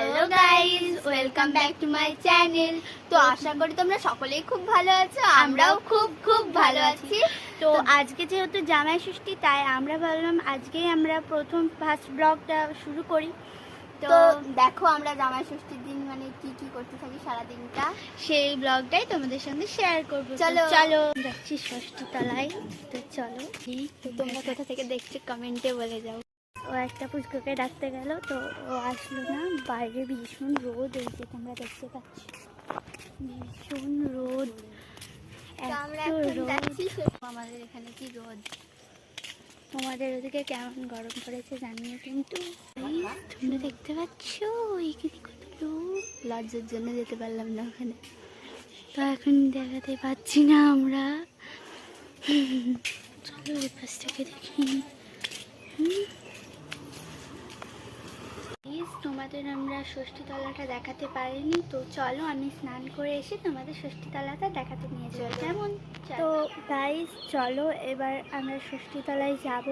Hello guys, welcome back to my channel. তো আশা করি তোমরা সকলেই খুব ভালো আছো, আমরাও খুব খুব ভালো আছি। তো আজকে যেহেতু জামাই ষষ্ঠী, তাই আমরা ভাবলাম আজকেই আমরা ফার্স্ট ব্লগটা শুরু করি। তো দেখো আমরা জামাই ষষ্ঠীর দিন মানে কি কি করতে থাকি সারাদিনটা, সেই ব্লগটাই তোমাদের সঙ্গে শেয়ার করবো। চলো চলো যাচ্ছি ষষ্ঠী তলায়। তো চলো, তো তোমরা কোথা থেকে দেখছো কমেন্টে বলে যাও। ও একটা পুচকুকে ডাকতে গেল, তো ও আসলো না। বাইরে ভীষণ রোদ, এই যে তোমরা দেখতে পাচ্ছ ভীষণ রোদ। তো আমরা এখন যাচ্ছি, আমাদের এখানে কি রোদ। তোমাদের ওদিকে কেমন গরম পড়েছে জানিও কিন্তু। তোমরা দেখতে পাচ্ছ এইখানে কত লোক। লজ্জার জন্য যেতে পারলাম না ওখানে, তো এখন দেখাতে পাচ্ছি না আমরা। চলো এই পাশ থেকে দেখি। তোমাদের আমরা ষষ্ঠী তলাটা দেখাতে পারিনি, তো চলো আমি স্নান করে এসে তোমাদের ষষ্ঠী তলাটা দেখাতে নিয়ে যাবো, কেমন? তো গাইস চলো এবার আমরা ষষ্ঠী তলায় যাব।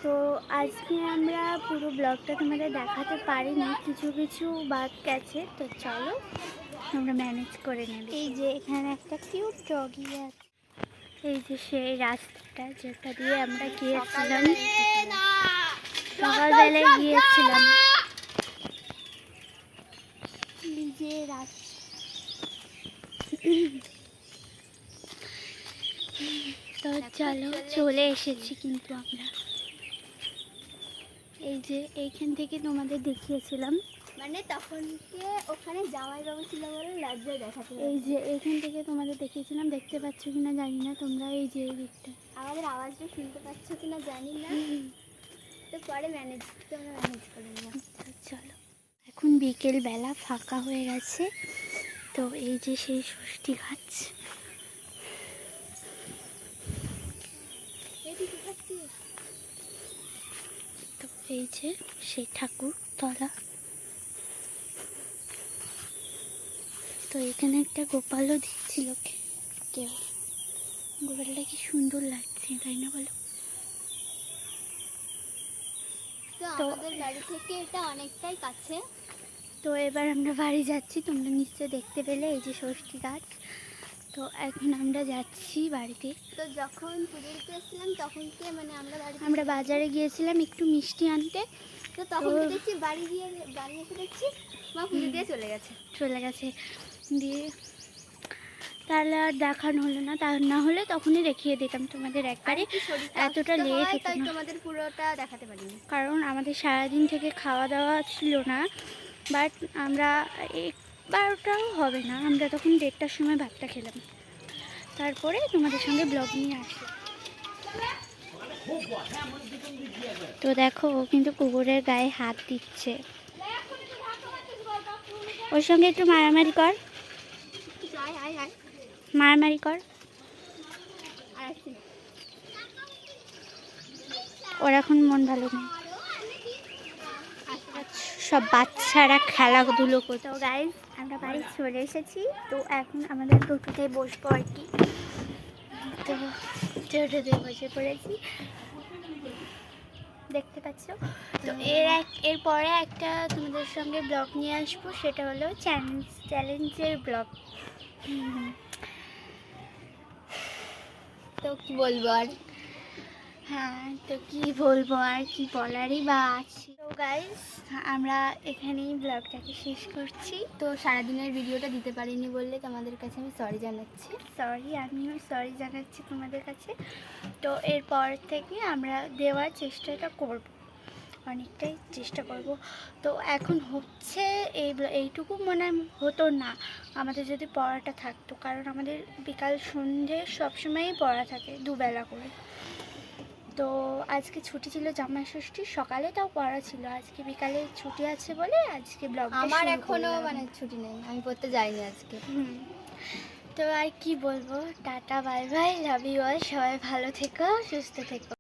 তো আজকে আমরা পুরো ব্লগটা তোমাদের দেখাতে পারিনি, কিছু কিছু বাদ গেছে। তো চলো আমরা ম্যানেজ করে নেব। এই যে এখানে একটা কিউট ডগি আছে, এই যে সেই রাস্তাটা যেটা দিয়ে আমরা গিয়েছিলাম, সকালবেলায় গিয়েছিলাম। তো চলো চলে এসেছি কিন্তু আমরা। এই যে এইখান থেকে তোমাদের দেখিয়েছিলাম, মানে তখন ওখানে জামাইবাবু ছিল বলে লজ্জায় দেখাতে। এই যে এইখান থেকে তোমাদের দেখিয়েছিলাম, দেখতে পাচ্ছ কিনা জানি না তোমরা। এই যে এই দিকটা আমাদের আওয়াজটা শুনতে পাচ্ছ কিনা জানি না, তো পরে ম্যানেজ করে নেব। চলো এখন বিকেল বেলা, ফাঁকা হয়ে গেছে। তো এই যে সেই ষষ্ঠী গাছ, তো এই যে সেই ঠাকুর তলা। তো এখানে একটা গোপালও দিচ্ছিল কেউ। গোপালটা কি সুন্দর লাগছে, তাই না বলো? তো আমাদের বাড়ি থেকে এটা অনেকটাই কাছে। তো এবার আমরা বাড়ি যাচ্ছি, তোমরা নিশ্চয় দেখতে পেলে এই যে ষষ্ঠী গাছ। তো এখন আমরা যাচ্ছি বাড়িতে। তো যখন পুজো দিতে এসেছিলাম তখন মানে আমরা বাজারে গিয়েছিলাম একটু মিষ্টি আনতে। তো তখন দেখছি বাড়ি এসে দেখছি মা পুজো দিয়ে চলে গেছে। দিয়ে তাহলে আর দেখানো হলো না, তা না হলে তখনই দেখিয়ে দিতাম তোমাদের একবারে। এতটা লেট হতো তাই না, তোমাদের পুরোটা দেখাতে পারিনি, কারণ আমাদের সারাদিন থেকে খাওয়া দাওয়া ছিল না। বাট আমরা 12টাও হবে না, আমরা তখন 1:30টার সময় ভাতটা খেলাম, তারপরে তোমাদের সঙ্গে ব্লগ নিয়ে আসলাম। তো দেখো ও কিন্তু কুকুরের গায়ে হাত দিচ্ছে, ওর সঙ্গে একটু মারামারি কর, মারামারি কর। ওর এখন মন ভালো নেই, সব বাচ্চারা খেলাধুলো করতো। গাইজ আমরা বাড়ি চলে এসেছি, তো এখন আমাদের টোটোতে বসবো আর কি। তো টোটোতে বসে পড়েছি, দেখতে পাচ্ছ। তো এরপরে একটা তোমাদের সঙ্গে ব্লগ নিয়ে আসবো, সেটা হলো চ্যালেঞ্জের ব্লগ। তো কি বলবো আর, হ্যাঁ তো কি বলবো আর, কি বলারই বা আছে। তো গাইজ আমরা এখানেই ব্লগটাকে শেষ করছি। তো সারাদিনের ভিডিওটা দিতে পারিনি বললে তোমাদের কাছে আমি সরি জানাচ্ছি। আমিও সরি জানাচ্ছি তোমাদের কাছে। তো এরপর থেকে আমরা দেওয়ার চেষ্টাটা করব, অনেকটাই চেষ্টা করব। তো এখন হচ্ছে এইটুকু মনে হতো না আমাদের যদি পড়াটা থাকতো, কারণ আমাদের বিকাল সন্ধ্যে সবসময়ই পড়া থাকে, দুবেলা করে। তো আজকে ছুটি ছিল জামাই ষষ্ঠীর, সকালে তাও পড়া ছিল, আজকে বিকালে ছুটি আছে বলে আজকে ব্লগ আমার এখনো মানে ছুটি নেই, আমি পড়তে যাইনি আজকে। তো আর কি বলবো, tata bye bye, love you all, সবাই ভালো থেকো, সুস্থ থেকো।